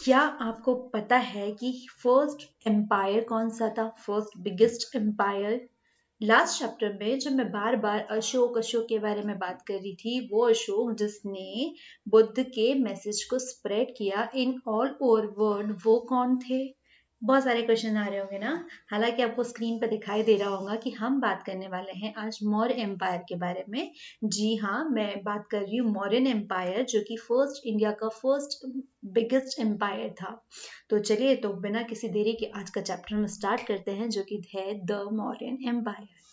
क्या आपको पता है कि फर्स्ट एम्पायर कौन सा था? First biggest empire. Last chapter में जब मैं बार बार अशोक अशोक के बारे में बात कर रही थी, वो अशोक जिसने बुद्ध के मैसेज को स्प्रेड किया इन ऑल ओवर वर्ल्ड, वो कौन थे? बहुत सारे क्वेश्चन आ रहे होंगे ना। हालांकि आपको स्क्रीन पर दिखाई दे रहा होगा कि हम बात करने वाले हैं आज मौर्य एम्पायर के बारे में। जी हाँ, मैं बात कर रही हूँ मौर्यन एम्पायर, जो कि फर्स्ट इंडिया का फर्स्ट बिगेस्ट एम्पायर था। तो चलिए, तो बिना किसी देरी के आज का चैप्टर हम स्टार्ट करते हैं, जो कि है the Mauryan empire.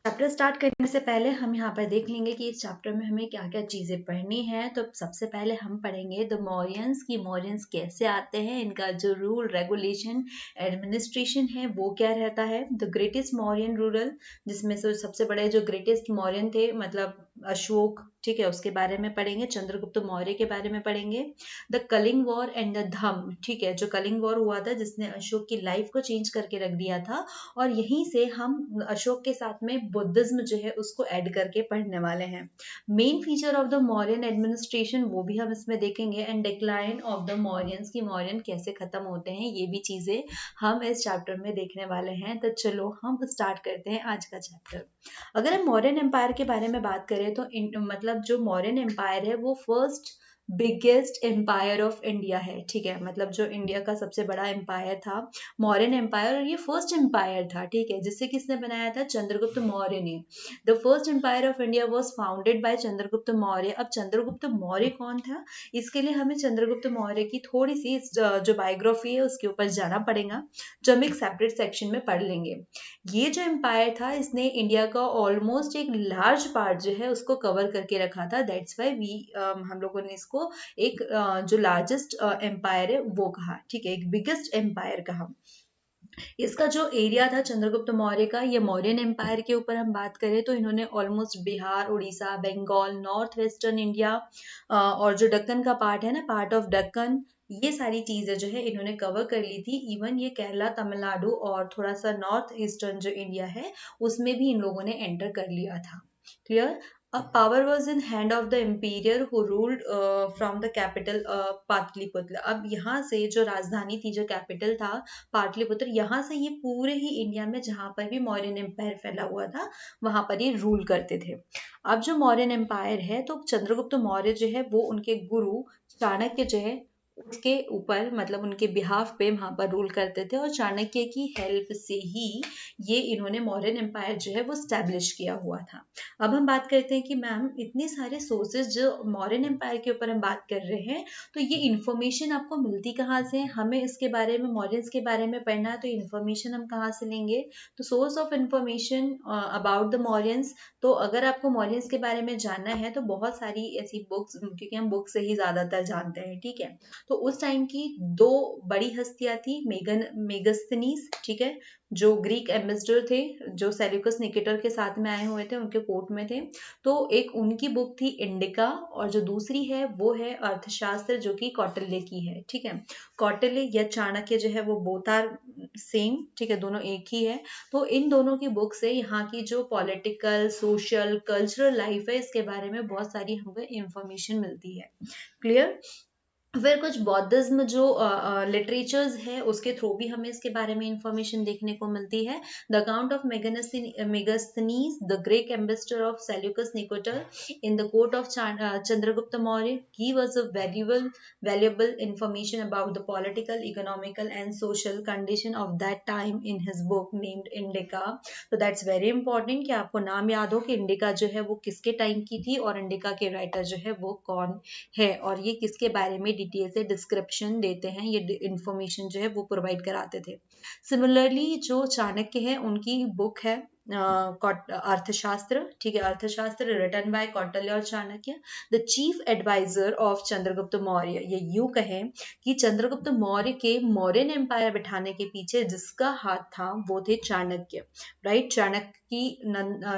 Chapter start करने से पहले हम यहाँ पर देख लेंगे कि इस चैप्टर में हमें क्या क्या चीजें पढ़नी है। तो सबसे पहले हम पढ़ेंगे द मौर्यंस की मौर्यंस कैसे आते हैं, इनका जो रूल रेगुलेशन एडमिनिस्ट्रेशन है वो क्या रहता है। द ग्रेटेस्ट मौर्यन रूरल, जिसमें से सबसे बड़े जो ग्रेटेस्ट मौर्यन थे मतलब अशोक, ठीक है, उसके बारे में पढ़ेंगे। चंद्रगुप्त मौर्य के बारे में पढ़ेंगे। The Kalinga war and the Dhamma, ठीक है, जो कलिंग वॉर हुआ था जिसने अशोक की लाइफ को चेंज करके रख दिया था, और यहीं से हम अशोक के साथ में बुद्धिज्म जो है उसको ऐड करके पढ़ने वाले हैं। Main feature of the Mauryan administration वो भी हम इसमें देखेंगे, and decline of the Mauryans की मौर्यन कैसे खत्म होते हैं, ये भी चीजें हम इस चैप्टर में देखने वाले हैं। तो चलो हम स्टार्ट करते हैं आज का चैप्टर। अगर हम मौर्यन एम्पायर के बारे में बात करें तो मतलब जो मौर्यन एम्पायर है वो first biggest empire of India है, ठीक है, मतलब जो इंडिया का सबसे बड़ा एम्पायर था मौर्यन एम्पायर, और ये फर्स्ट एम्पायर था, ठीक है, जिसे किसने बनाया था? चंद्रगुप्त मौर्य ने। The first empire of India was founded by Chandragupta Maurya. अब चंद्रगुप्त मौर्य कौन था, इसके लिए हमें चंद्रगुप्त मौर्य की थोड़ी सी जो बायोग्राफी है उसके ऊपर जाना पड़ेगा, जो हम एक सेपरेट सेक्शन में पढ़ लेंगे। ये जो एम्पायर था इसने इंडिया का ऑलमोस्ट एक लार्ज पार्ट जो है उसको कवर करके रखा था। दैट्स वाई हम लोगों ने इसको एक जो लार्जेस्ट एम्पायर है वो कहा, ठीक है, एक बिगेस्ट एम्पायर कहा। इसका जो एरिया था चंद्रगुप्त मौर्य का, ये मौर्यन एम्पायर के ऊपर हम बात करें तो इन्होंने almost Bihar, Orissa, Bengal, north western India और जो दक्कन का पार्ट है ना, पार्ट ऑफ दक्कन, ये सारी चीजें जो है इन्होंने कवर कर ली थी। इवन ये केरला, तमिलनाडु और थोड़ा सा नॉर्थ ईस्टर्न जो इंडिया है उसमें भी इन लोगों ने एंटर कर लिया था। Clear? A power was in hand of the emperor who ruled from the capital Pataliputra. अब यहाँ से जो राजधानी थी, जो कैपिटल था पाटलिपुत्र, यहाँ से ये पूरे ही इंडिया में जहाँ पर भी मौर्यन एम्पायर फैला हुआ था वहां पर ये रूल करते थे। अब जो मौर्यन एम्पायर है तो चंद्रगुप्त मौर्य जो है वो उनके गुरु चाणक्य जो है उसके ऊपर, मतलब उनके बिहाफ पे वहां पर रूल करते थे, और चाणक्य की हेल्प से ही ये इन्होंने मौर्यन एम्पायर जो है वो स्टैब्लिश किया हुआ था। अब हम बात करते हैं कि मैम इतने सारे सोर्सेज जो मौर्यन एम्पायर के ऊपर हम बात कर रहे हैं, तो ये इन्फॉर्मेशन आपको मिलती कहाँ से? हमें इसके बारे में, मौर्यंस के बारे में पढ़ना है, तो इन्फॉर्मेशन हम कहाँ से लेंगे? तो source of information about the Mauryans, तो अगर आपको मौर्यंस के बारे में जानना है तो बहुत सारी ऐसी बुक्स, क्योंकि हम बुक से ही ज्यादातर जानते हैं, ठीक है, तो उस टाइम की दो बड़ी हस्तियां थी, मेगस्थनीज, ठीक है, जो ग्रीक एम्बेसडर थे, जो सेल्यूकस निकेटर के साथ में आए हुए थे, उनके कोर्ट में थे। तो एक उनकी बुक थी इंडिका, और जो दूसरी है वो है अर्थशास्त्र, जो कि कौटिल्य की है, ठीक है। कौटिल्य या चाणक्य जो है वो बोथ आर सेम, ठीक है, दोनों एक ही है। तो इन दोनों की बुक से यहाँ की जो पॉलिटिकल, सोशल, कल्चरल लाइफ है इसके बारे में बहुत सारी हमको इंफॉर्मेशन मिलती है। क्लियर? फिर कुछ बौद्धिज्म जो लिटरेचर्स है उसके थ्रू भी हमें इसके बारे में इंफॉर्मेशन देखने को मिलती है। The account of Megasthenes, the great ambassador of Seleucus Nicator in the court of Chandragupta Maurya, he was a valuable information about the political, economical and social condition of that time in his book named Indica. तो that's very important कि आपको नाम याद हो कि indica जो है वो किसके टाइम की थी, और इंडिका के राइटर जो है वो कौन है, और ये किसके बारे में डिटेल से डिस्क्रिप्शन देते हैं, ये इंफॉर्मेशन जो है वो प्रोवाइड कराते थे। सिमिलरली जो चाणक्य है उनकी बुक है अर्थशास्त्र, ठीक है, अर्थशास्त्र रिटन बाय कौटिल्य और Chanakya. The chief adviser of Chandragupta Maurya, ये यूं कहें कि चंद्रगुप्त मौर्य के मौर्यन एम्पायर बिठाने के पीछे जिसका हाथ था वो थे चाणक्य, राइट। चाणक्य की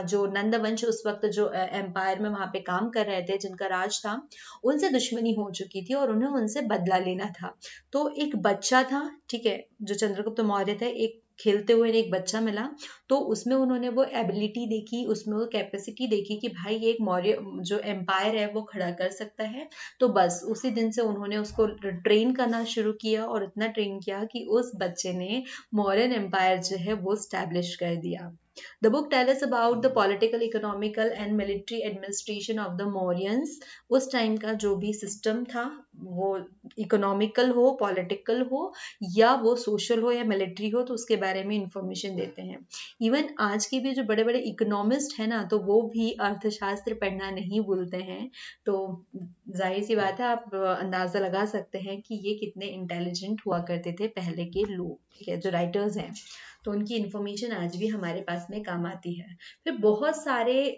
जो नंद वंश उस वक्त जो एम्पायर में वहां पे काम कर रहे थे, जिनका राज था, उनसे दुश्मनी हो चुकी थी और उन्हें उनसे बदला लेना था। तो एक बच्चा था, ठीक है, जो चंद्रगुप्त मौर्य थे, एक खेलते हुए एक बच्चा मिला, तो उसमें उन्होंने वो एबिलिटी देखी, उसमें वो कैपेसिटी देखी कि भाई ये एक मौर्य जो एम्पायर है वो खड़ा कर सकता है। तो बस उसी दिन से उन्होंने उसको ट्रेन करना शुरू किया और इतना ट्रेन किया कि उस बच्चे ने मौर्यन एम्पायर जो है वो स्टैब्लिश कर दिया। The book tells us about the political, economical and military administration of the Mauryans। उस टाइम का जो भी सिस्टम था, वो इकोनॉमिकल हो, पॉलिटिकल हो, या वो सोशल हो या मिलिट्री हो, तो उसके बारे में इंफॉर्मेशन देते हैं। इवन आज के भी जो बड़े बड़े इकोनॉमिस्ट हैं ना, तो वो भी अर्थशास्त्र पढ़ना नहीं भूलते हैं। तो जाहिर सी बात है, आप अंदाजा लगा सकते हैं कि ये कितने इंटेलिजेंट हुआ करते थे पहले के लोग, ठीक है, जो राइटर्स हैं। तो उनकी इंफॉर्मेशन आज भी हमारे पास में काम आती है। फिर बहुत सारे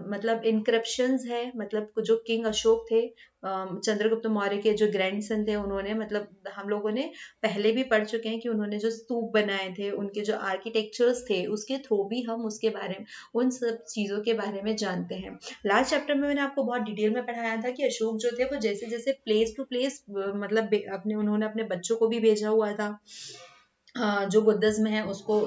मतलब इनक्रप्शंस है, मतलब जो किंग अशोक थे, चंद्रगुप्त मौर्य के जो ग्रैंडसन थे, उन्होंने, मतलब हम लोगों ने पहले भी पढ़ चुके हैं कि उन्होंने जो स्तूप बनाए थे, उनके जो आर्किटेक्चर्स थे, उसके थ्रू भी हम उसके बारे में, उन सब चीज़ों के बारे में जानते हैं। लास्ट चैप्टर में मैंने आपको बहुत डिटेल में पढ़ाया था कि अशोक जो थे वो जैसे जैसे प्लेस टू प्लेस मतलब उन्होंने अपने बच्चों को भी भेजा हुआ था जो बुद्धिज्म है उसको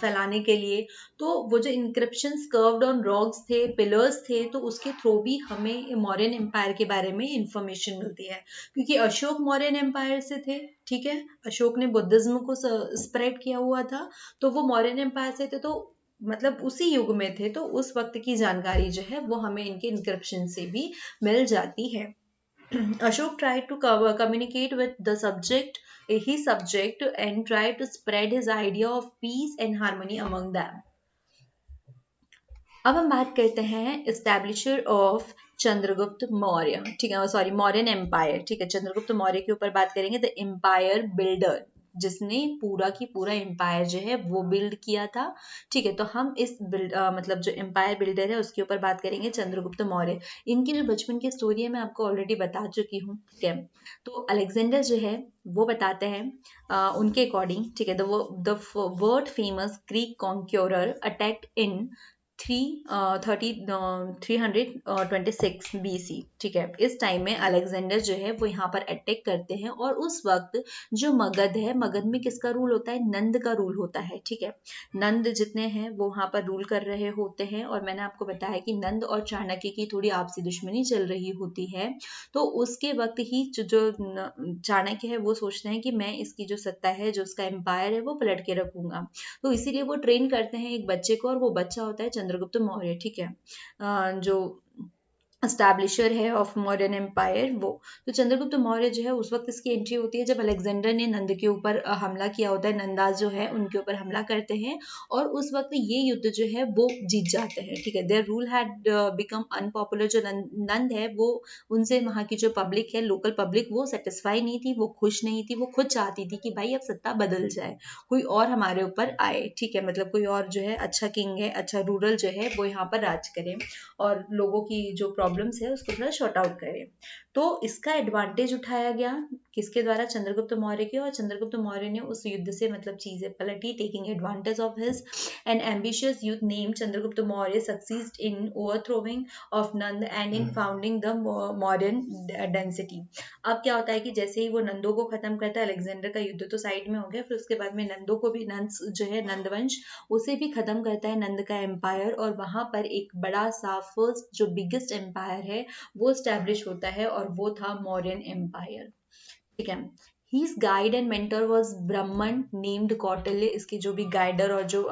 फैलाने के लिए। तो वो जो इंक्रिप्शंस कर्व्ड ऑन रॉक्स थे, पिलर्स थे, तो उसके थ्रू भी हमें मौर्यन एम्पायर के बारे में इंफॉर्मेशन मिलती है, क्योंकि अशोक मौर्यन एम्पायर से थे, ठीक है, अशोक ने बुद्धिज्म को स्प्रेड किया हुआ था, तो वो मौर्यन एम्पायर से थे, तो मतलब उसी युग में थे, तो उस वक्त की जानकारी जो है वो हमें इनके इंक्रिप्शन से भी मिल जाती है। Ashok tried to communicate with the subject, his subject, and tried to spread his idea of peace and harmony among them. अब हम बात करते हैं एस्टैब्लिशर ऑफ चंद्रगुप्त मौर्य, ठीक है, सॉरी, मौर्यन एम्पायर, ठीक है, चंद्रगुप्त मौर्य के ऊपर बात करेंगे। द एम्पायर बिल्डर, जिसने पूरा की पूरा एम्पायर जो है वो बिल्ड किया था, ठीक है। तो हम इस मतलब जो एम्पायर बिल्डर है उसके ऊपर बात करेंगे, चंद्रगुप्त मौर्य। इनकी जो बचपन की स्टोरी है मैं आपको ऑलरेडी बता चुकी हूँ, ठीक है। तो अलेक्जेंडर जो है वो बताते हैं उनके अकॉर्डिंग, ठीक है, the world famous Greek conqueror attacked in 326 BC, ठीक है। इस टाइम में अलेक्जेंडर जो है वो यहाँ पर अटैक करते हैं, और उस वक्त जो मगध है, मगध में किसका रूल होता है? नंद का रूल होता है, ठीक है। नंद जितने हैं वो वहां पर रूल कर रहे होते हैं, और मैंने आपको बताया कि नंद और चाणक्य की थोड़ी आपसी दुश्मनी चल रही होती है। तो उसके वक्त ही जो चाणक्य है वो सोचते हैं कि मैं इसकी जो सत्ता है, जो उसका एम्पायर है, वो पलट के रखूंगा। तो इसीलिए वो ट्रेन करते हैं एक बच्चे को, और वो बच्चा होता है चंद्रगुप्त मौर्य, ठीक है, जो एस्टैब्लिशर है ऑफ मॉडर्न एम्पायर वो। तो चंद्रगुप्त मौर्य जो है उस वक्त इसकी एंट्री होती है जब अलेक्जेंडर ने नंद के ऊपर हमला किया होता है, नंदाज जो है उनके ऊपर हमला करते हैं, और उस वक्त ये युद्ध जो है वो जीत जाते हैं, ठीक है। Their rule had become unpopular. जो नंद है वो, उनसे वहाँ की जो पब्लिक है, लोकल पब्लिक, वो सेटिस्फाई नहीं थी, वो खुश नहीं थी, वो खुद चाहती थी कि भाई अब सत्ता बदल जाए, कोई और हमारे ऊपर आए, ठीक है, मतलब कोई और जो है अच्छा किंग है, अच्छा रूरल जो है वो यहाँ पर राज करे, और लोगों की जो प्रॉब्लम्स है उसको थोड़ा शॉर्ट आउट करें। तो इसका एडवांटेज उठाया गया किसके द्वारा? चंद्रगुप्त मौर्य के। और चंद्रगुप्त मौर्य ने उस युद्ध से मतलब चीजें पलटी, taking advantage of his N ambitious youth name Chandragupta Maurya succeed in ओवरथ्रोइंग of Nand and in founding the modern density. अब क्या होता है कि जैसे ही वो नंदों को खत्म करता है, अलेक्जेंडर का युद्ध तो साइड में हो गया, फिर उसके बाद में नंदों को भी, नंद जो है नंदवंश, उसे भी खत्म करता है नंद का एम्पायर, और वहां पर एक बड़ा सा फर्स्ट जो बिगेस्ट एम्पायर है वो स्टैब्लिश होता है, और वो था मौर्यन एम्पायर, ठीक है। His guide and mentor was Brahman named Kautilya. इसके जो भी गाइडर और जो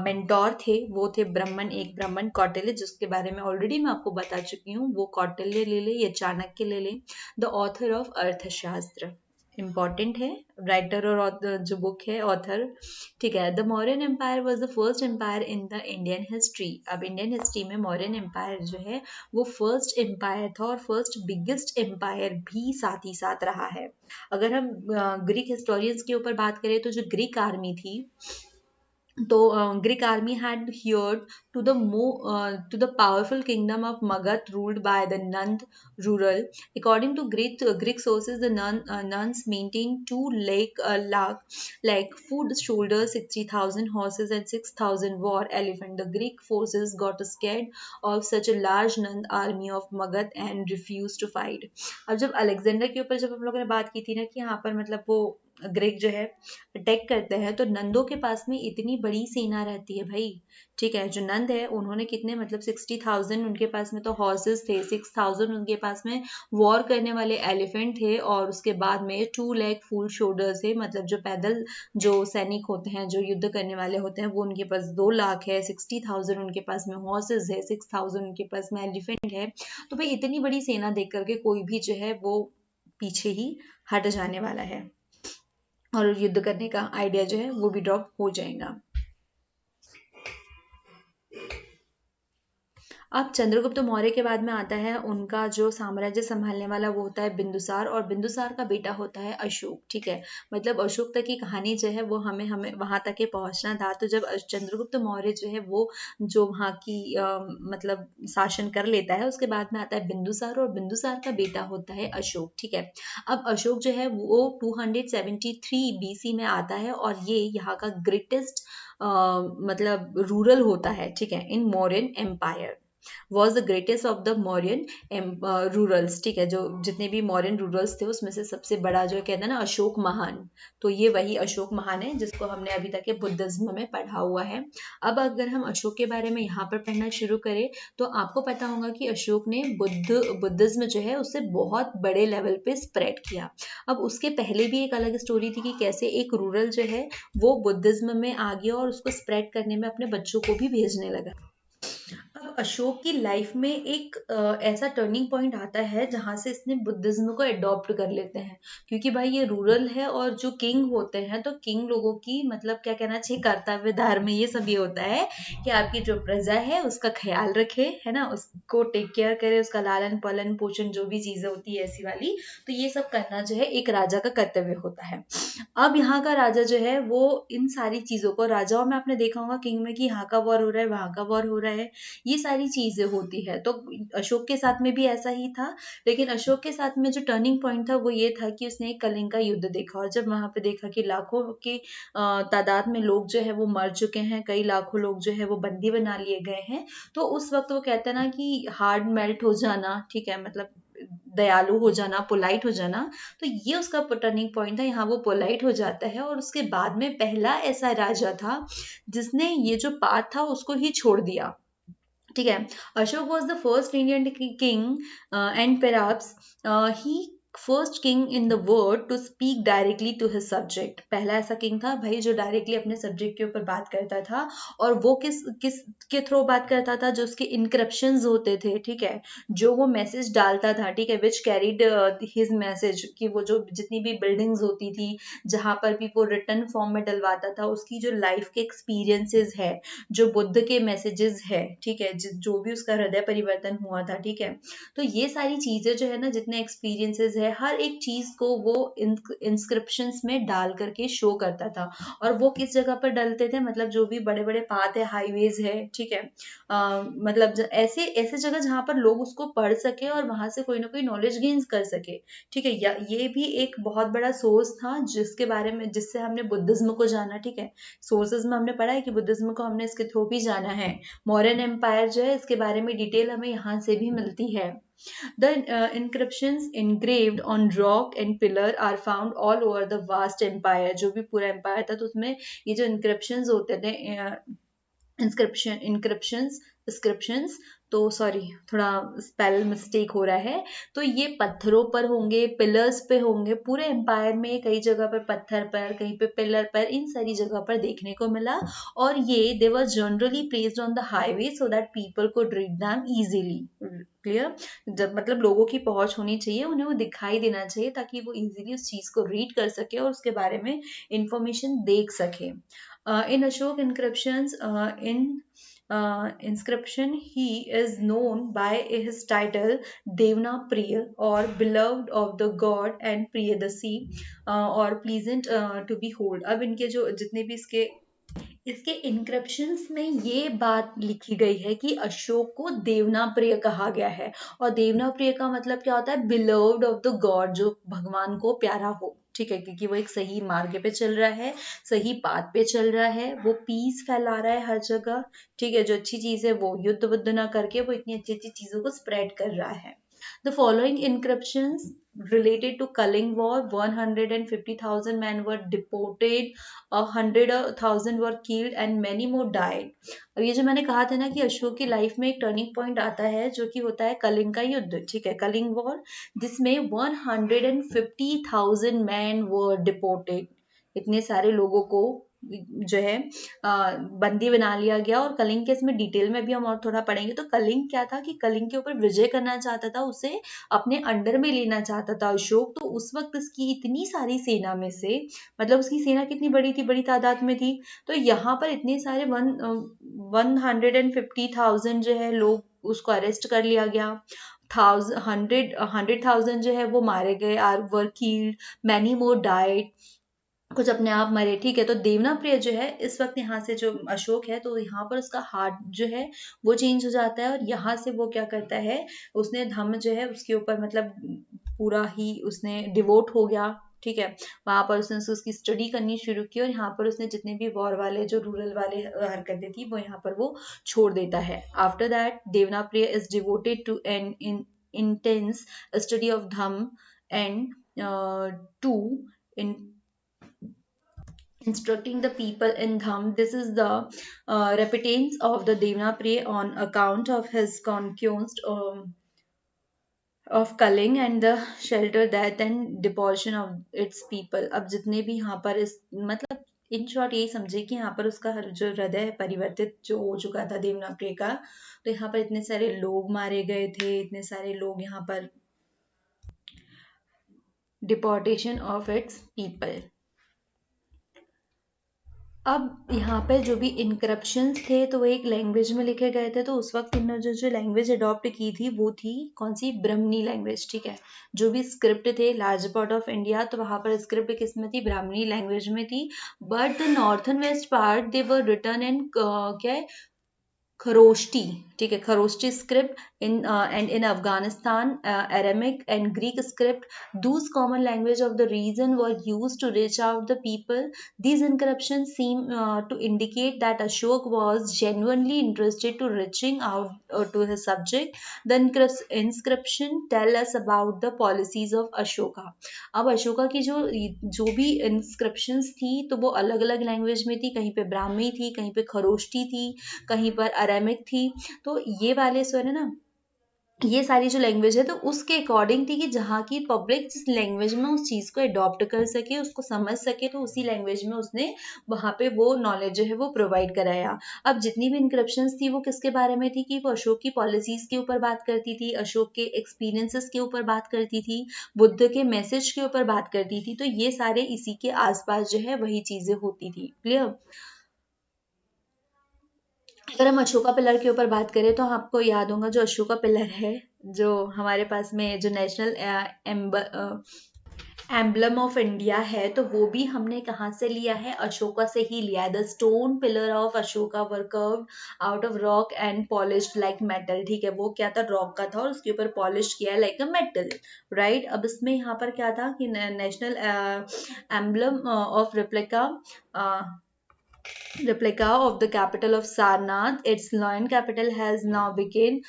मेंटोर थे वो थे ब्रह्मन, एक ब्रह्मन कौटिल्य, जिसके बारे में ऑलरेडी मैं आपको बता चुकी हूँ। वो कौटिल्य ले ले या चाणक्य ले ले। The author of Arthashastra, important है, राइटर और जो बुक है, ऑथर, ठीक है। The Mauryan empire was the first empire in the Indian history. अब इंडियन हिस्ट्री में मौर्यन एम्पायर जो है वो फर्स्ट एम्पायर था, और फर्स्ट बिगेस्ट एम्पायर भी साथ ही साथ रहा है। अगर हम ग्रीक हिस्टोरियंस के ऊपर बात करें तो जो ग्रीक आर्मी थी तो Greek army had adhered to the powerful kingdom of Magadha ruled by the Nand rural. According to Greek sources, the nuns maintained 2 lakh foot soldiers, 60,000 horses, and 6,000 war elephant. The Greek forces got scared of such a large Nand army of Magadha and refused to fight. अब जब Alexander के ऊपर जब हम लोगों ने बात की थी ना कि यहाँ पर मतलब वो ग्रीक जो है अटैक करते हैं, तो नंदों के पास में इतनी बड़ी सेना रहती है भाई, ठीक है। जो नंद है उन्होंने कितने मतलब 60,000 उनके पास में तो हॉर्सेस थे, 6,000 उनके पास में वॉर करने वाले एलिफेंट थे, और उसके बाद में 2 लाख फुल शोल्डर्स थे, मतलब जो पैदल जो सैनिक होते हैं जो युद्ध करने वाले होते हैं वो उनके पास 2 लाख है, 60,000 उनके पास में हॉर्सेस है, 6,000 उनके पास में एलिफेंट है। तो भाई इतनी बड़ी सेना देख करके कोई भी जो है वो पीछे ही हट जाने वाला है और युद्ध करने का आइडिया जो है वो भी ड्रॉप हो जाएगा। अब चंद्रगुप्त मौर्य के बाद में आता है उनका जो साम्राज्य संभालने वाला वो होता है बिंदुसार, और बिंदुसार का बेटा होता है अशोक, ठीक है। मतलब अशोक तक की कहानी जो है वो हमें वहां तक के पहुंचना था। तो जब चंद्रगुप्त मौर्य जो है वो जो वहां की मतलब शासन कर लेता है, उसके बाद में आता है बिंदुसार, और बिंदुसार का बेटा होता है अशोक, ठीक है। अब अशोक जो है वो 273 BC में आता है, और ये यहाँ का ग्रेटेस्ट मतलब रूरल होता है, ठीक है, in Mauryan empire. Was the greatest of the Mauryan rulers, ठीक है। जो जितने भी मौर्यन रूरल्स थे उसमें से सबसे बड़ा जो कहते हैं ना अशोक महान, तो ये वही अशोक महान है जिसको हमने अभी तक के बुद्धिज्म में पढ़ा हुआ है। अब अगर हम अशोक के बारे में यहाँ पर पढ़ना शुरू करें तो आपको पता होगा कि अशोक ने बुद्धिज्म जो है उससे बहुत बड़े लेवल पे स्प्रेड किया। अब उसके पहले भी एक अलग स्टोरी थी कि कैसे एक रूरल जो है वो बुद्धिज्म में आ गया और उसको स्प्रेड करने में अपने बच्चों को भी भेजने लगा। अब अशोक की लाइफ में एक ऐसा टर्निंग पॉइंट आता है जहां से इसने बुद्धिज्म को अडॉप्ट कर लेते हैं, क्योंकि भाई ये रूरल है और जो किंग होते हैं तो किंग लोगों की मतलब क्या कहना चाहिए कर्तव्य धर्म ये सब ये होता है कि आपकी जो प्रजा है उसका ख्याल रखे, है ना, उसको टेक केयर करे, उसका लालन पालन पोषण जो भी चीजें होती है ऐसी वाली, तो ये सब करना जो है एक राजा का कर्तव्य होता है। अब यहाँ का राजा जो है वो इन सारी चीजों को, राजाओं में आपने देखा होगा किंग में कि यहाँ का वॉर हो रहा है वहां का वॉर हो रहा है, ये सारी चीजें होती है। तो अशोक के साथ में भी ऐसा ही था, लेकिन अशोक के साथ में जो टर्निंग पॉइंट था वो ये था कि उसने एक कलिंग का युद्ध देखा, और जब वहां पे देखा कि लाखों की तादाद में लोग जो है वो मर चुके हैं, कई लाखों लोग जो है वो बंदी बना लिए गए हैं, तो उस वक्त वो कहते हैं ना कि हार्ड मेल्ट हो जाना, ठीक है, मतलब दयालु हो जाना, पोलाइट हो जाना, तो ये उसका टर्निंग पॉइंट था। यहाँ वो पोलाइट हो जाता है, और उसके बाद में पहला ऐसा राजा था जिसने ये जो पाथ था उसको ही छोड़ दिया, ठीक है। Ashoka was the first Indian king and perhaps the first king in the world to speak directly to his subject. पहला ऐसा किंग था भाई जो डायरेक्टली अपने सब्जेक्ट के ऊपर बात करता था, और वो किस किस के थ्रू बात करता था, जो उसके इनक्रप्शंस होते थे, ठीक है, जो वो मैसेज डालता था, ठीक है, विच कैरीड हिज मैसेज, कि वो जो जितनी भी बिल्डिंग्स होती थी जहां पर भी वो रिटर्न फॉर्म में डलवाता था, उसकी जो लाइफ के एक्सपीरियंसेस है, जो बुद्ध के मैसेजेस है, ठीक है, जो भी उसका हृदय परिवर्तन हुआ था, ठीक है, तो ये सारी चीजें जो है ना जितने एक्सपीरियंसेस है हर एक चीज को वो इंस्क्रिप्शंस में डाल करके शो करता था। और वो किस जगह पर डलते थे, मतलब जो भी बड़े बड़े पाथ है, हाईवेज है, ठीक है, मतलब ऐसे ऐसे जगह जहां पर लोग उसको पढ़ सके और वहां से कोई ना कोई नॉलेज गेन कर सके, ठीक है। ये भी एक बहुत बड़ा सोर्स था जिसके बारे में जिससे हमने बुद्धिज्म को जाना, ठीक है। सोर्सेज में हमने पढ़ा है कि बुद्धिज्म को हमने इसके थ्रू भी जाना है। मौर्यन एम्पायर जो है इसके बारे में डिटेल हमें यहाँ से भी मिलती है। The inscriptions engraved on rock and pillar are found all over the vast empire। जो भी पूरा एम्पायर था तो उसमें ये जो inscriptions होते थे, इंस्क्रिप्शंस, तो सॉरी थोड़ा स्पेल मिस्टेक हो रहा है, तो ये पत्थरों पर होंगे, पिलर्स पे होंगे, पूरे एम्पायर में कई जगह पर पत्थर पर, कहीं पे पिलर पर, इन सारी जगह पर देखने को मिला। और ये they were generally placed on the highway so that people could read them easily. Clear, जब मतलब लोगों की पहुंच होनी चाहिए, उन्हें वो दिखाई देना चाहिए ताकि वो इजीली उस चीज को रीड कर सके और उसके बारे में इंफॉर्मेशन देख सके। In Ashok inscription, he is known by his title Devna Priya, or beloved of the god, and Priyadasi, or pleasant to behold। अब इनके जो जितने भी इसके इसके इनक्रिप्शंस में ये बात लिखी गई है कि अशोक को देवनाप्रिय कहा गया है, और देवनाप्रिय का मतलब क्या होता है, बिलोव्ड ऑफ द गॉड, जो भगवान को प्यारा हो, ठीक है, क्योंकि वो एक सही मार्ग पे चल रहा है, सही पाथ पे चल रहा है, वो पीस फैला रहा है हर जगह, ठीक है, जो अच्छी चीज है वो युद्ध बुद्ध ना करके वो इतनी अच्छी अच्छी चीजों को स्प्रेड कर रहा है। The following inscriptions related to Kaling War: 150,000 men were deported, 100,000 were killed, and many more died. अब ये जो मैंने कहा था ना कि अशोक की लाइफ में एक टर्निंग पॉइंट आता है जो कि होता है कलिंग का युद्ध, ठीक है, कलिंग वॉर, जिसमें 150,000 मैन वर डिपोर्टेड, इतने सारे लोगों को जो है बंदी बना लिया गया। और कलिंग के इसमें डिटेल में भी हम और थोड़ा पढ़ेंगे। तो कलिंग क्या था कि कलिंग के ऊपर विजय करना चाहता था, उसे अपने अंडर में लेना चाहता था अशोक। तो उस वक्त उसकी इतनी सारी सेना में से, मतलब उसकी सेना कितनी बड़ी थी, बड़ी तादाद में थी, तो यहाँ पर इतने सारे 150,000 जो है लोग, उसको अरेस्ट कर लिया गया। 100,000 जो है वो मारे गए, are were killed, many more died, कुछ अपने आप मरे, ठीक है। तो देवनाप्रिय जो है इस वक्त यहाँ से जो अशोक है, तो यहाँ पर उसका हार्ट जो है वो चेंज हो जाता है, और यहाँ से वो क्या करता है, उसने धम्म जो है उसके ऊपर मतलब पूरा ही उसने डिवोट हो गया, ठीक है। वहां पर उसने उसकी स्टडी करनी शुरू की, और यहाँ पर उसने जितने भी वॉर वाले जो रूरल वाले हरकतें थी वो यहाँ पर वो छोड़ देता है। After that Devanampriya is devoted to an in intense study of Dhamma and to in instructing the people in Dham. This is the repentance of the Devnapriya on account of his conquest of Kaling and the shelter, death and deportation of its people. अब जितने भी यहाँ पर इस मतलब in short यही समझे कि यहाँ पर उसका जो हृदय है परिवर्तित जो हो चुका था देवनाप्रिय का, तो यहाँ पर इतने सारे लोग मारे गए थे, इतने सारे लोग यहाँ पर डिपोर्टेशन ऑफ इट्स पीपल। अब यहाँ पे जो भी इनक्रप्शंस थे तो वो एक लैंग्वेज में लिखे गए थे। तो उस वक्त इन्होंने जो लैंग्वेज अडॉप्ट की थी वो थी कौन सी, ब्राह्मणी लैंग्वेज, ठीक है। जो भी स्क्रिप्ट थे लार्ज पार्ट ऑफ इंडिया, तो वहाँ पर स्क्रिप्ट किस में थी, ब्राह्मणी लैंग्वेज में थी। But the northern west part they were written in क्या है, खरोष्टी, ठीक है, Kharosthi script in and in Afghanistan Aramaic and Greek script. Those common language of the region were used to reach out the people. These inscriptions seem to indicate that Ashok was genuinely interested to reaching out to his subject. The inscription tell us about the policies of Ashoka. अब अशोका की जो भी inscriptions थी तो वो अलग अलग language में थी, कहीं पे ब्राह्मी थी, कहीं पे खरोष्टी थी, कहीं पर अरेमिक थी। तो ये वाले स्वर है ना, ये सारी जो लैंग्वेज है तो उसके अकॉर्डिंग थी कि जहाँ की पब्लिक जिस लैंग्वेज में उस चीज को अडॉप्ट कर सके, उसको समझ सके, तो उसी लैंग्वेज में उसने वहां पे वो नॉलेज जो है वो प्रोवाइड कराया। अब जितनी भी इंक्रिप्शंस थी वो किसके बारे में थी कि वो अशोक की पॉलिसीज के ऊपर बात करती थी, अशोक के एक्सपीरियंसेस के ऊपर बात करती थी, बुद्ध के मैसेज के ऊपर बात करती थी। तो ये सारे इसी के आसपास जो है वही चीजें होती थी। क्लियर। अगर हम अशोका पिलर के ऊपर बात करें तो आपको याद होगा जो अशोका पिलर है जो हमारे पास में जो नेशनल एम्बलम ऑफ इंडिया है, तो वो भी हमने कहाँ से लिया है, अशोका से ही लिया है। The stone pillar of Ashoka were curved out of rock and polished like metal, ठीक है, वो क्या था, रॉक का था और उसके ऊपर पॉलिश किया है लाइक अ मेटल, राइट। अब इसमें यहाँ पर क्या था कि national emblem of replica of the capital of Sarnath. Its lion capital has now became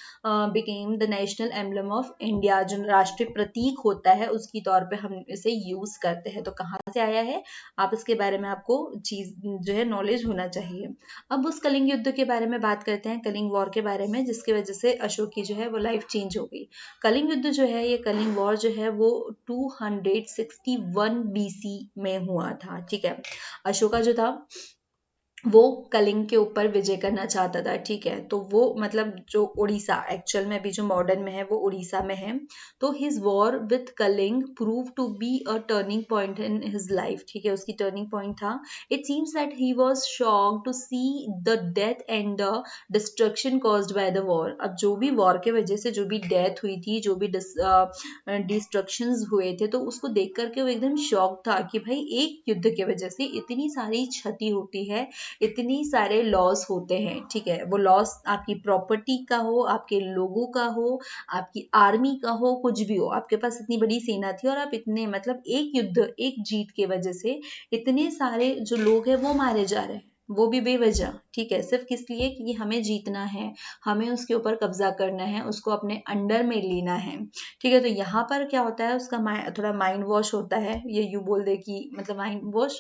the national emblem of India. जो राष्ट्रीय प्रतीक होता है उसकी तौर पे हम इसे यूज करते हैं। तो कहाँ से आया है, आप इसके बारे में आपको चीज जो है नॉलेज होना चाहिए। अब उस कलिंग युद्ध के बारे में बात करते हैं, कलिंग वॉर के बारे में, जिसकी वजह से अशोक की जो है वो लाइफ चेंज हो गई। कलिंग युद्ध जो है, ये कलिंग वॉर जो है वो 261 BC में हुआ था, ठीक है। अशोका जो था वो कलिंग के ऊपर विजय करना चाहता था, ठीक है। तो वो मतलब जो उड़ीसा एक्चुअल में अभी जो मॉडर्न में है वो उड़ीसा में है। तो his war with Kalinga prove to be a turning point in his life, ठीक है, उसकी टर्निंग पॉइंट था। It seems that he was shocked to see the death and the destruction caused by the war. अब जो भी war के वजह से जो भी डेथ हुई थी, जो भी डिस्ट्रक्शंस हुए थे, तो उसको देख करके वो एकदम शॉक था कि भाई एक युद्ध के वजह से इतनी सारी क्षति होती है, इतनी सारे लॉस होते हैं, ठीक है। वो लॉस आपकी प्रॉपर्टी का हो, आपके लोगों का हो, आपकी आर्मी का हो, कुछ भी हो, आपके पास इतनी बड़ी सेना थी और आप इतने मतलब एक युद्ध, एक जीत के वजह से इतने सारे जो लोग हैं वो मारे जा रहे हैं, वो भी बेवजह, ठीक है, सिर्फ किस लिए कि हमें जीतना है, हमें उसके ऊपर कब्जा करना है, उसको अपने अंडर में लेना है, ठीक है। तो यहाँ पर क्या होता है, उसका थोड़ा माइंड वॉश होता है, ये यू बोल दे कि मतलब mind wash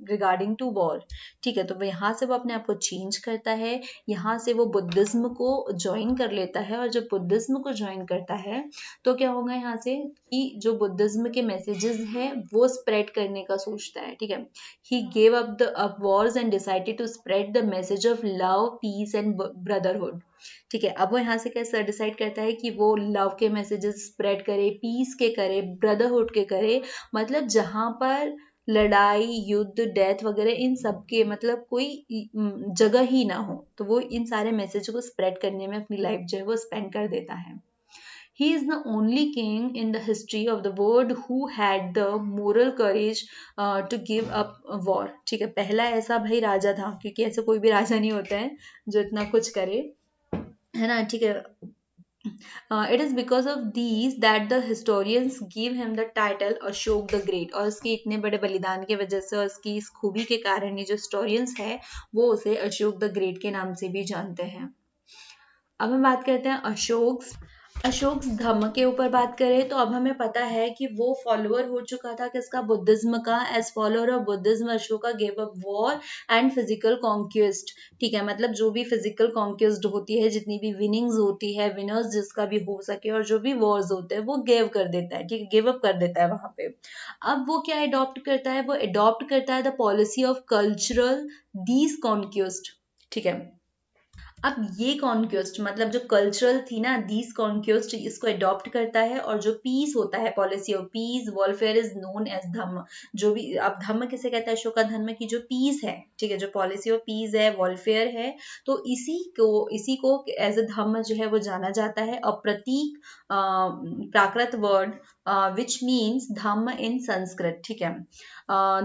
regarding to war, ठीक है। तो यहाँ से वो अपने आप को चेंज करता है, यहाँ से वो बुद्धिज्म को ज्वाइन कर लेता है, और जब बुद्धिज्म को ज्वाइन करता है तो क्या होगा यहाँ से कि जो बुद्धिज्म के मैसेजेस हैं वो स्प्रेड करने का सोचता है, ठीक है। He gave up wars and decided to spread the message of love, peace and brotherhood, ठीक है। अब वो यहाँ से कैसे डिसाइड करता है कि वो लव के मैसेजेस स्प्रेड करे, पीस के करे, ब्रदरहुड के करे, मतलब जहाँ पर लड़ाई, युद्ध, डेथ वगैरह इन सब के मतलब कोई जगह ही ना हो, तो वो इन सारे मैसेज को स्प्रेड करने में अपनी लाइफ जो है वो स्पेंड कर देता है। He is the only king in the history of the world who had the moral courage to give up war, ठीक है। पहला ऐसा भाई राजा था, क्योंकि ऐसे कोई भी राजा नहीं होता है जो इतना कुछ करे, है ना, ठीक है। It is because of these that the historians give him the title Ashok the Great, और उसके इतने बड़े बलिदान के वजह से और उसकी इस खूबी के कारण ये जो historians है वो उसे अशोक the Great के नाम से भी जानते हैं। अब हम बात करते हैं अशोक धम्म के ऊपर बात करें तो अब हमें पता है कि वो फॉलोअर हो चुका था किसका, बुद्धिज्म का। As follower of Buddhism Ashoka gave up war and physical conquest, ठीक है। मतलब जो भी फिजिकल कॉन्क्वेस्ट होती है, जितनी भी विनिंग्स होती है, विनर्स जिसका भी हो सके, और जो भी वॉर्स होते हैं वो गिव कर देता है, ठीक है, गिव अप कर देता है वहां पे। अब वो क्या अडॉप्ट करता है, वो अडॉप्ट करता है the policy of cultural these conquest, ठीक है। अब ये कॉन्क्वेस्ट मतलब जो कल्चरल थी ना, दीज कॉन्क्वेस्ट, इसको अडॉप्ट करता है, और जो पीस होता है, policy of peace welfare is known as Dhamma, जो भी अब धम्म किसे कहता है, अशोका धर्म की जो पीस है, ठीक है, जो पॉलिसी ऑफ पीस है, वेलफेयर है, तो इसी को एज अ धम्म जो है वो जाना जाता है। अ प्रतीक Prakrit word which means Dhamma in Sanskrit, ठीक है।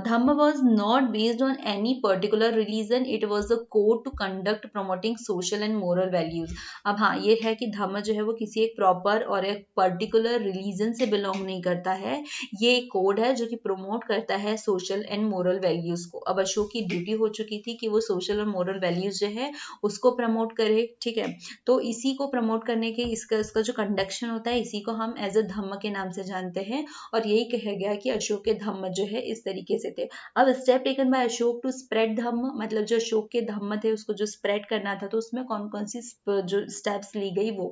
Dhamma was not based on any particular religion, it was a code to conduct promoting social and moral values. अब हाँ, ये है कि धम्म जो है वो किसी एक प्रॉपर और एक पर्टिकुलर रिलीजन से बिलोंग नहीं करता है, ये एक कोड है जो कि प्रमोट करता है सोशल एंड मोरल वैल्यूज को। अब अशोक की ड्यूटी हो चुकी थी कि वो सोशल और मोरल वैल्यूज जो है उसको प्रमोट करे, ठीक है। तो इसी को प्रमोट करने के इसका जो कंडक्शन होता है, इसी को हम एज अ धम्म के नाम से जानते हैं, और यही कहा गया कि अशोक के धम्म जो है इस तरीके से थे। अब step taken by Ashoka to spread Dhamma, मतलब जो अशोक के धम्म थे उसको जो स्प्रेड करना था, तो उसमें कौन कौन सी जो स्टेप्स ली गई वो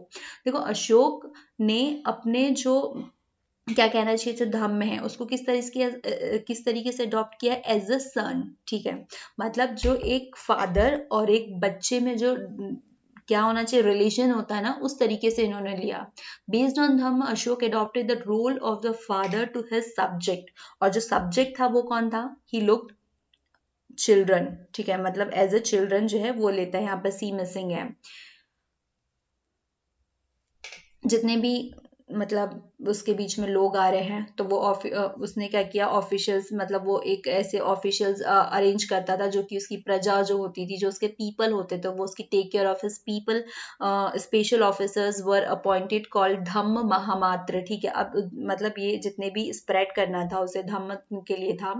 देखो। अशोक ने अपने जो क्या कहना चाहिए जो धम्म है उसको किस तरीके से अडॉप्ट किया एज अ सन, ठीक है। मतलब जो एक फादर और एक बच्चे में जो क्या होना चाहिए रिलेशन होता है ना, उस तरीके से इन्होंने लिया। Based on Dhamma Ashoka adopted the role of the father to his subject, और जो सब्जेक्ट था वो कौन था, ही लुक्ड चिल्ड्रन, ठीक है। मतलब एज अ चिल्ड्रन जो है वो लेता है, यहाँ पर सी मिसिंग है। जितने भी मतलब उसके बीच में लोग आ रहे हैं, तो वो उसने क्या किया, ऑफिशियल्स, मतलब वो एक ऐसे ऑफिशियल्स अरेंज करता था जो कि उसकी प्रजा जो होती थी, जो उसके पीपल होते थे, वो उसकी take care of his people. Special officers were appointed called Dhamma Mahamatra, ठीक है। अब मतलब ये जितने भी स्प्रेड करना था उसे धम्म के लिए था,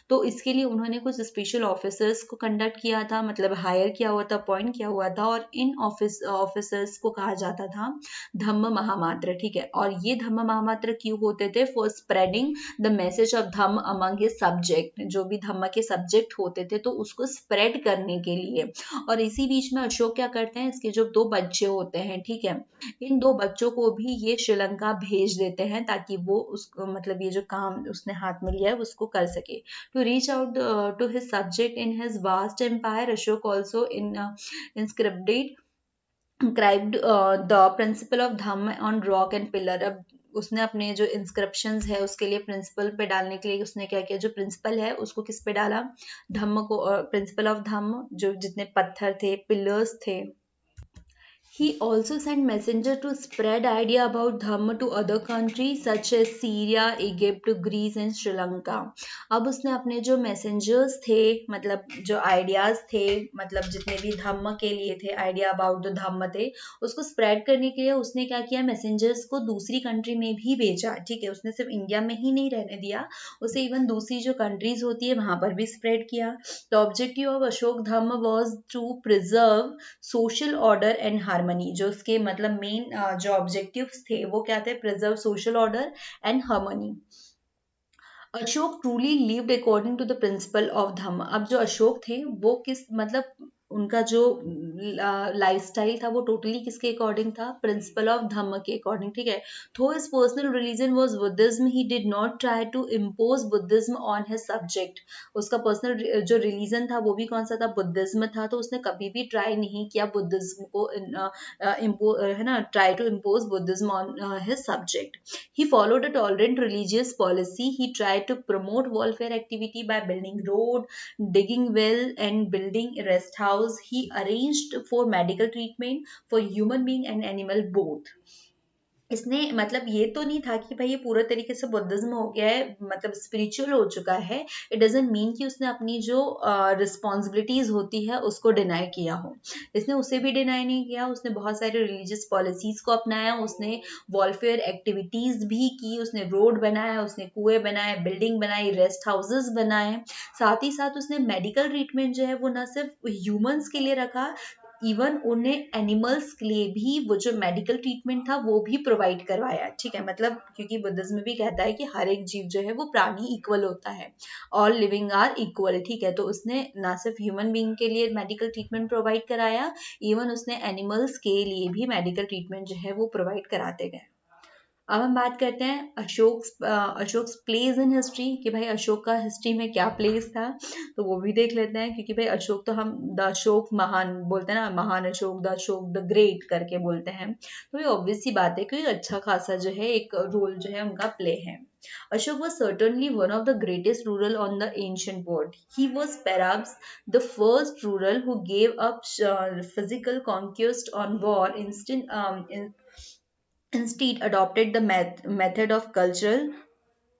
तो इसके लिए उन्होंने कुछ स्पेशल ऑफिसर्स को कंडक्ट किया था, मतलब हायर किया हुआ था, अपॉइंट किया हुआ था, और इन ऑफिसर्स को कहा जाता था धम्म महामात्र, ठीक है। और ये धम्म महामात्र क्यों होते थे, for spreading the message of Dhamma among his subject, जो भी धम्म के सब्जेक्ट होते थे तो उसको स्प्रेड करने के लिए। और इसी बीच में अशोक क्या करते हैं, इसके जो 2 बच्चे होते हैं, ठीक है, इन 2 बच्चों को भी ये श्रीलंका भेज देते हैं ताकि वो उसको मतलब ये जो काम उसने हाथ में लिया है उसको कर सके। To reach out to his subject in his vast empire, Ashoka also inscribed the principle of Dhamma on rock and pillar. अब उसने अपने जो इंस्क्रिप्शंस है उसके लिए प्रिंसिपल पे डालने के लिए उसने क्या किया, जो प्रिंसिपल है उसको किस पे डाला, धम्म को, प्रिंसिपल ऑफ धम्म, जो जितने पत्थर थे, पिलर्स थे, He also sent messenger to spread idea about Dhamma to other countries such as Syria, Egypt, Greece and Sri Lanka. अब उसने अपने जो मैसेंजर्स थे, मतलब जो आइडियाज थे, मतलब जितने भी धम्म के लिए थे, आइडिया अबाउट द धम्म थे, उसको स्प्रेड करने के लिए उसने क्या किया, मैसेंजर्स को दूसरी कंट्री में भी भेजा। ठीक है, उसने सिर्फ इंडिया में ही नहीं रहने दिया, उसे इवन दूसरी जो कंट्रीज होती है वहां पर भी स्प्रेड किया। The objective of Ashoka Dhamma was to preserve social order and harmony. जो उसके मतलब मेन जो ऑब्जेक्टिव्स थे वो क्या थे, preserve social order and harmony. Ashoka truly lived according to the principle of Dhamma. अब जो अशोक थे वो किस मतलब उनका जो लाइफस्टाइल था वो टोटली किसके अकॉर्डिंग था, प्रिंसिपल ऑफ धम्म के अकॉर्डिंग। ठीक है, though his personal religion was Buddhism, he did not try to impose Buddhism on his subject. उसका पर्सनल जो रिलीजन था वो भी कौन सा था, बुद्धिज्म था। तो उसने कभी भी ट्राई नहीं किया बुद्धिज्म को है ना, try to impose Buddhism on his subject. He followed a tolerant religious policy. He tried to promote welfare activity by building road, digging well, and building a rest house. He arranged for medical treatment for human being and animal both. इसने मतलब ये तो नहीं था कि भाई ये पूरा तरीके से बुद्धिज्म हो गया है, मतलब स्पिरिचुअल हो चुका है। इट डजंट मीन कि उसने अपनी जो रिस्पॉन्सिबिलिटीज होती है उसको डिनाई किया हो। इसने उसे भी डिनाई नहीं किया, उसने बहुत सारे रिलीजियस पॉलिसीज को अपनाया, उसने वॉलफेयर एक्टिविटीज भी की, उसने रोड बनाया, उसने कुएं बनाए, बिल्डिंग बनाई, रेस्ट हाउसेस बनाए। साथ ही साथ उसने मेडिकल ट्रीटमेंट जो है वो न सिर्फ ह्यूमंस के लिए रखा, इवन उन्हें एनिमल्स के लिए भी वो जो मेडिकल ट्रीटमेंट था वो भी प्रोवाइड करवाया। ठीक है, मतलब क्योंकि बुद्धिज्म भी कहता है कि हर एक जीव जो है वो प्राणी इक्वल होता है, ऑल लिविंग आर इक्वल। ठीक है, तो उसने ना सिर्फ ह्यूमन बीइंग के लिए मेडिकल ट्रीटमेंट प्रोवाइड कराया, इवन उसने एनिमल्स के लिए भी मेडिकल ट्रीटमेंट जो है वो प्रोवाइड कराते गए। अब हम बात करते हैं अशोक प्लेस इन हिस्ट्री, कि भाई अशोक का हिस्ट्री में क्या प्लेस था, तो वो भी देख लेते हैं। क्योंकि भाई अशोक तो हम द अशोक महान बोलते हैं ना, महान Ashok, the Ashok the great करके बोलते हैं, तो ये ऑब्वियस सी बात है कि अच्छा खासा जो है एक रोल जो है उनका प्ले है। Ashok was certainly one of the greatest ruler on the ancient world. He was perhaps the first ruler who gave up physical conquest on war, instead adopted the method of cultural।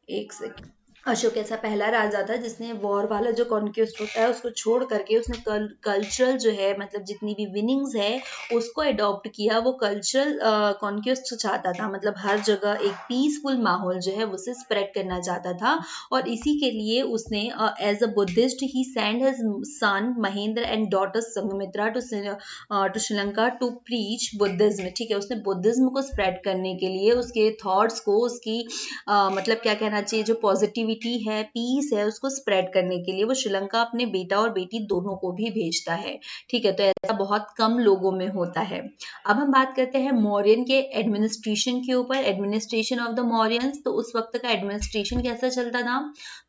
एक second. Ashok ऐसा पहला राजा था जिसने war वाला जो conquest होता है उसको छोड़ करके उसने कल्चरल जो है, मतलब जितनी भी विनिंग्स है उसको अडॉप्ट किया। वो कल्चरल कॉन्क्वेस्ट चाहता था, मतलब हर जगह एक पीसफुल माहौल जो है उसे स्प्रेड करना चाहता था। और इसी के लिए उसने as a Buddhist he send his son Mahendra and daughter Sanghamitra to Sri Lanka to preach Buddhism. ठीक है, उसने बुद्धिज्म को स्प्रेड करने के लिए उसके थॉट्स को, उसकी मतलब क्या कहना चाहिए, जो पॉजिटिविटी है, पीस है, उसको स्प्रेड करने के लिए वो श्रीलंका अपने बेटा और बेटी दोनों को भी भेजता है। ठीक है, तो ऐसा बहुत कम लोगों में होता है। अब हम बात करते हैं मौर्यन के एडमिनिस्ट्रेशन के ऊपर, एडमिनिस्ट्रेशन ऑफ द मौर्यंस। तो उस वक्त का एडमिनिस्ट्रेशन कैसा चलता था,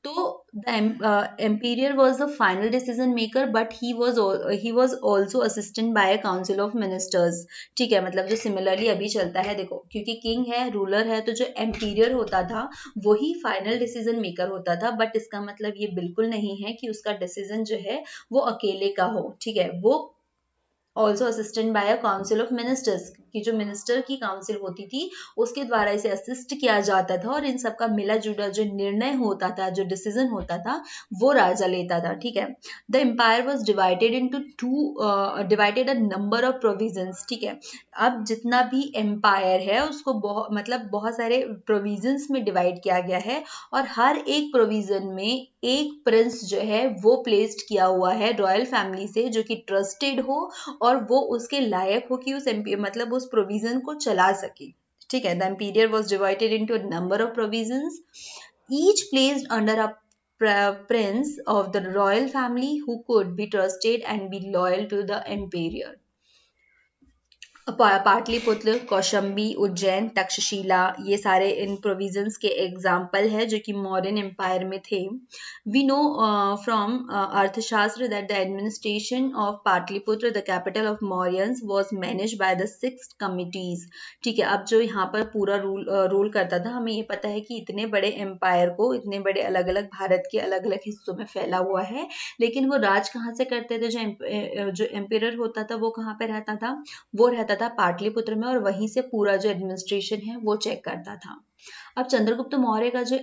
तो the emperor was the final decision maker, but he was also assistant by a council of ministers. ठीक है, मतलब जो सिमिलरली अभी चलता है, देखो क्योंकि किंग है, रूलर है, तो जो एम्पीरियर होता था वही फाइनल डिसीजन मेकर होता था। बट इसका मतलब ये बिल्कुल नहीं है कि उसका डिसीजन जो है वो अकेले का हो। ठीक है, वो also assisted by a council of ministers, की जो मिनिस्टर की काउंसिल होती थी उसके द्वारा इसे असिस्ट किया जाता था, और इन सबका मिला जुला जो निर्णय होता था, जो डिसीजन होता था, वो राजा लेता था। ठीक है, the empire was divided into divided a number of provisions. ठीक है, अब जितना भी एम्पायर है उसको बहुत सारे प्रोविजंस में डिवाइड किया गया है, और हर एक प्रोविजन में एक प्रिंस जो है वो प्लेस्ड किया हुआ है रॉयल फैमिली से, जो कि ट्रस्टेड हो और वो उसके लायक हो कि मतलब उस प्रोविजन को चला सके। ठीक है, the emperor was divided into a number of provisions, each placed under a prince of the royal family who could be trusted and be loyal to the emperor. Pataliputra, Kaushambi, Ujjain, Takshashila, ये सारे इन प्रोविजंस के एग्जाम्पल है जो कि मौर्यन एम्पायर में थे। We know from अर्थशास्त्र that the administration of Pataliputra, the capital of Mauryans, was manage by the 6 committees. ठीक है, अब जो यहाँ पर पूरा रूल करता था, हमें ये पता है कि इतने बड़े एम्पायर को, इतने बड़े अलग अलग भारत के अलग अलग हिस्सों में फैला हुआ है, लेकिन वो राज कहाँ से करते थे, जो एम्पायर होता था वो कहाँ पे रहता था, वो रहता था पाटलिपुत्र में और वहीं से पूरा जो एडमिनिस्ट्रेशन है वो चेक करता था। अब चंद्रगुप्त मौर्य का जो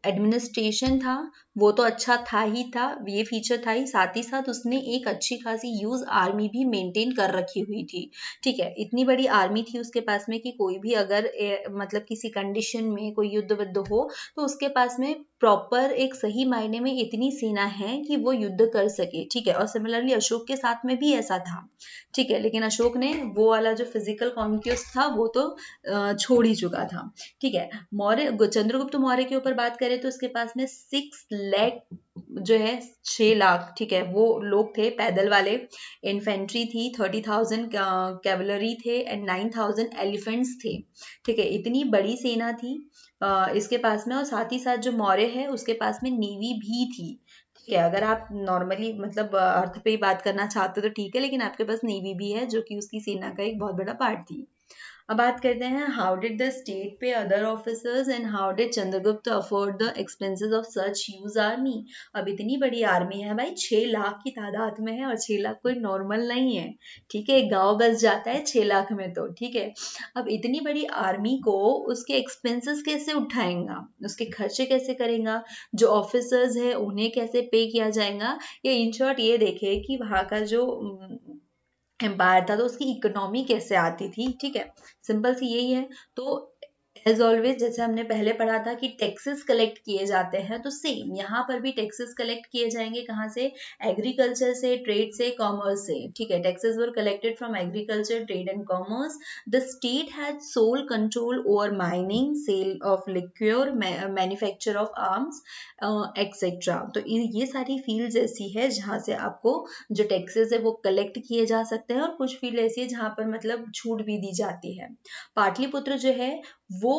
एडमिनिस्ट्रेशन था वो तो अच्छा था ही था, ये फीचर था ही, साथ ही साथ उसने एक अच्छी खासी यूज आर्मी भी मेंटेन कर रखी हुई थी। ठीक है, इतनी बड़ी आर्मी थी उसके पास में कि कोई भी अगर मतलब किसी कंडीशन में कोई युद्ध वुद्ध हो तो उसके पास में प्रॉपर एक सही मायने में इतनी सेना है कि वो युद्ध कर सके। ठीक है, और सिमिलरली अशोक के साथ में भी ऐसा था। ठीक है, लेकिन अशोक ने वो वाला जो फिजिकल कॉन्क्वेस्ट था वो तो छोड़ ही चुका था। ठीक है, चंद्रगुप्त मौर्य के ऊपर बात करें तो उसके पास में 6 लाख जो है 6 लाख, ठीक है, वो लोग थे पैदल वाले, इन्फेंट्री थी 30,000, कैवलरी थे एंड 9,000 एलिफेंट्स थे। ठीक है, इतनी बड़ी सेना थी इसके पास में, और साथ ही साथ जो मौर्य है उसके पास में नेवी भी थी। ठीक है, अगर आप नॉर्मली मतलब अर्थ पे ही बात करना चाहते हो तो ठीक है, लेकिन आपके पास नेवी भी है जो कि उसकी सेना का एक बहुत बड़ा पार्ट थी। अब बात करते हैं हाउ डिड द स्टेट पे other officers and how did Chandragupta afford the expenses of such huge army. अब इतनी बड़ी आर्मी है भाई, 6 लाख की तादाद में है, और 6 लाख कोई नॉर्मल नहीं है। ठीक है, एक गांव बस जाता है 6 लाख में तो। ठीक है, अब इतनी बड़ी आर्मी को उसके एक्सपेंसेस कैसे उठाएगा, उसके खर्चे कैसे करेगा, जो ऑफिसर्स है उन्हें कैसे पे किया जाएगा, ये इन शॉर्ट ये देखे कि वहां का जो एम्पायर था तो उसकी इकोनॉमी कैसे आती थी। ठीक है, सिंपल सी यही है। तो एज ऑलवेज जैसे हमने पहले पढ़ा था कि टैक्सेस कलेक्ट किए जाते हैं, तो सेम यहाँ पर भी टैक्सेस कलेक्ट किए जाएंगे। कहाँ से? एग्रीकल्चर से, ट्रेड से, कॉमर्स से। ठीक है, taxes were collected from agriculture, trade and commerce. The state had sole control over mining, sale of liquor, manufacture of arms etcetera. तो ये सारी फील्ड्स ऐसी है जहाँ से आपको जो टैक्सेस है वो कलेक्ट किए जा सकते हैं, और कुछ फील्ड ऐसी है जहाँ पर मतलब छूट भी दी जाती है। पाटलिपुत्र जो है वो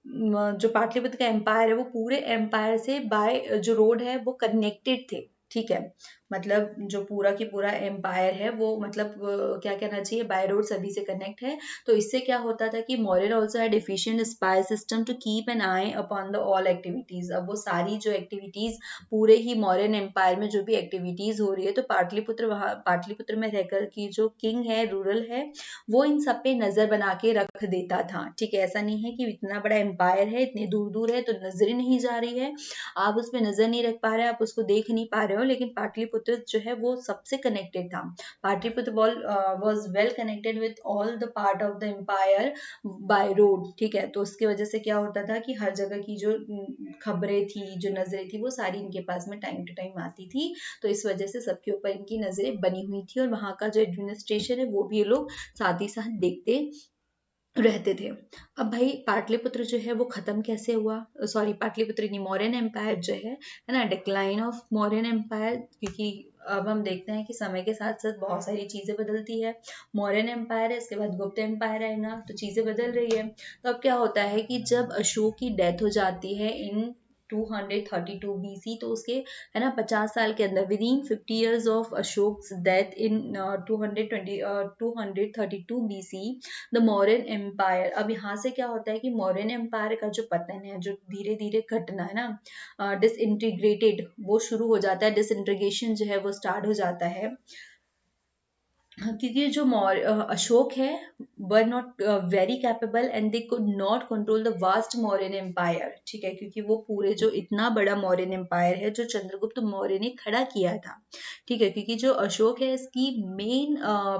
जो पाटलिपुत्र का एम्पायर है वो पूरे एम्पायर से बाय जो रोड है वो कनेक्टेड थे। ठीक है, मतलब जो पूरा की पूरा एम्पायर है वो मतलब क्या कहना चाहिए, बाय रोड सभी से कनेक्ट है। तो इससे क्या होता था कि Maurya also had efficient spy system to keep an eye upon the all activities. अब वो सारी जो एक्टिविटीज पूरे ही मौर्यन एम्पायर में जो भी एक्टिविटीज हो रही है, तो पाटलिपुत्र में रहकर की जो किंग है, रूरल है, वो इन सब पे नजर बना के रख देता था। ठीक है, ऐसा नहीं है कि इतना बड़ा एम्पायर है, इतने दूर दूर है तो नजर ही नहीं जा रही है, आप उस पर नजर नहीं रख पा रहे, आप उसको देख नहीं पा रहे हो, लेकिन पाटलिपुत्र जो है वो सबसे कनेक्टेड था। Pataliputra was well connected with all the part of the empire by road. ठीक है, तो उसकी वजह से क्या होता था कि हर जगह की जो खबरें थी, जो नजरें थी, वो सारी इनके पास में टाइम टू टाइम आती थी। तो इस वजह से सबके ऊपर इनकी नजरें बनी हुई थी, और वहां का जो एडमिनिस्ट्रेशन है वो भी ये लोग साथ ही साथ देखते रहते थे। अब भाई पाटलिपुत्र जो है वो खत्म कैसे हुआ, सॉरी पाटलिपुत्र नहीं, मौर्यन एम्पायर जो है ना, डिक्लाइन ऑफ मौर्यन एम्पायर। क्योंकि अब हम देखते हैं कि समय के साथ साथ बहुत सारी चीजें बदलती है। मौर्यन एम्पायर है, इसके बाद गुप्त एम्पायर आएगा, तो चीजें बदल रही है। तो अब क्या होता है कि जब अशोक की डेथ हो जाती है इन 232 BC, तो उसके है ना 50 साल के अंदर, within 50 years of Ashoka death in 232 BC, the Mauryan empire. अब यहाँ से क्या होता है कि मौर्यन एम्पायर का जो पतन है, जो धीरे धीरे घटना है ना, डिसइंटीग्रेटेड, वो शुरू हो जाता है, डिसइंटीग्रेशन जो है वो स्टार्ट हो जाता है। क्योंकि जो अशोक है were not very capable and they could not control the vast Mauryan empire. ठीक है, क्योंकि वो पूरे जो इतना बड़ा मौर्यन एम्पायर है जो चंद्रगुप्त मौर्य ने खड़ा किया था। ठीक है, क्योंकि जो अशोक है इसकी मेन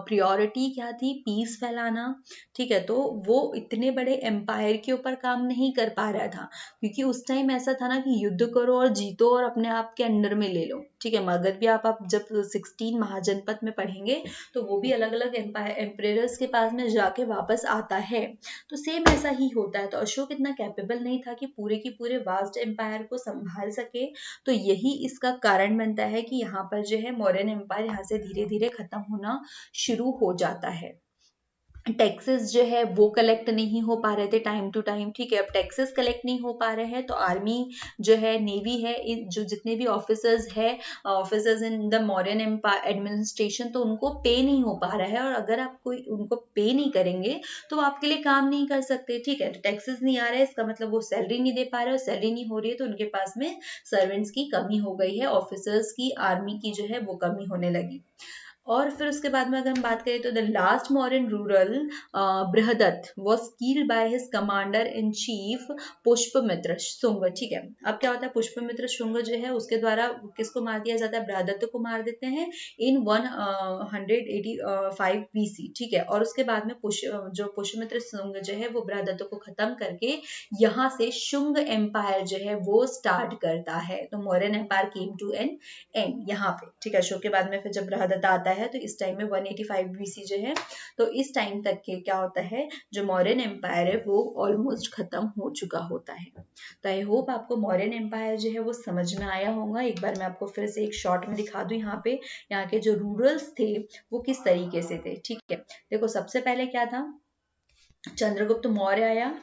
प्रियोरिटी क्या थी, पीस फैलाना। ठीक है, तो वो इतने बड़े एम्पायर के ऊपर काम नहीं कर पा रहा था, क्योंकि उस टाइम ऐसा था ना कि युद्ध करो और जीतो और अपने आप के अंडर में ले लो। ठीक है, मगध भी आप जब 16 महाजनपद में पढ़ेंगे तो वो भी अलग अलग एम्पायर्स के पास में जाके वापस आता है। तो सेम ऐसा ही होता है। तो अशोक इतना कैपेबल नहीं था कि पूरे की पूरे वास्ट एम्पायर को संभाल सके। तो यही इसका कारण बनता है कि यहाँ पर जो है मौर्यन एम्पायर यहाँ से धीरे धीरे खत्म होना शुरू हो जाता है। टैक्सेस जो है वो कलेक्ट नहीं हो पा रहे थे टाइम टू टाइम। ठीक है, अब टैक्सेस कलेक्ट नहीं हो पा रहे हैं तो आर्मी जो है, नेवी है, जो जितने भी ऑफिसर्स है, officers in the Mauryan administration, तो उनको पे नहीं हो पा रहा है, और अगर आप कोई उनको पे नहीं करेंगे तो वो आपके लिए काम नहीं कर सकते। ठीक है, तो टैक्सेस नहीं आ रहे, इसका मतलब वो सैलरी नहीं दे पा रहे, और सैलरी नहीं हो रही है तो उनके पास में सर्वेंट्स की कमी हो गई है, ऑफिसर्स की, आर्मी की जो है वो कमी होने लगी। और फिर उसके बाद में अगर हम बात करें तो the last Mauryan ruler Brihadratha was killed by his commander in chief Pushyamitra Shunga. ठीक है, अब क्या होता है, पुष्पमित्र शुंग जो है उसके द्वारा किसको मार दिया जाता है, बृहदत्त को मार देते हैं इन 185 BC। ठीक है, और उसके बाद में जो पुष्पमित्र शुंग जो है वो बृहदत्त को खत्म करके यहाँ से शुंग एम्पायर जो है वो स्टार्ट करता है। तो Mauryan empire came to an end यहाँ पे। ठीक है, अशोक के बाद में फिर जब बृहदत्त आता है तो इस टाइम में 185 BC जो है, तो इस टाइम तक के क्या होता है, जो मौर्यन एम्पायर है वो ऑलमोस्ट खत्म हो चुका होता है। तो आई होप आपको मौर्यन एम्पायर जो है वो समझ में आया होगा। एक बार मैं आपको फिर से एक शॉर्ट में दिखा दूं, यहाँ पे यहाँ के जो रूरल्स थे वो किस तरीके से थे। ठीक है, देखो सबसे पहले क्या था, चंद्रगुप्त मौर्य आया।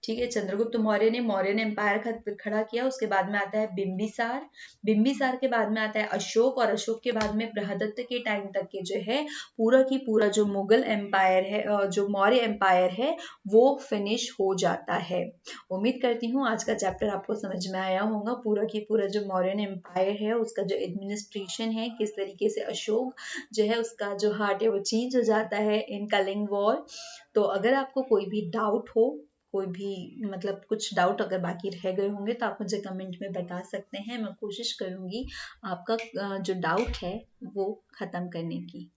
ठीक है, चंद्रगुप्त मौर्य ने मौर्यन एम्पायर खड़ा किया। उसके बाद में आता है बिंबिसार, बिंबिसार के बाद में आता है अशोक, और अशोक के बाद में बृहदत्त के टाइम तक के जो है पूरा की पूरा जो मुगल एम्पायर है, जो मौर्य एम्पायर है वो फिनिश हो जाता है। उम्मीद करती हूँ आज का चैप्टर आपको समझ में आया होगा। पूरा की पूरा जो मौर्यन एम्पायर है उसका जो एडमिनिस्ट्रेशन है, किस तरीके से अशोक जो है उसका जो हार्ट है वो चेंज हो जाता है इन कलिंग वॉर। तो अगर आपको कोई भी डाउट हो, कोई भी मतलब कुछ डाउट अगर बाकी रह गए होंगे तो आप मुझे कमेंट में बता सकते हैं। मैं कोशिश करूंगी आपका जो डाउट है वो खत्म करने की।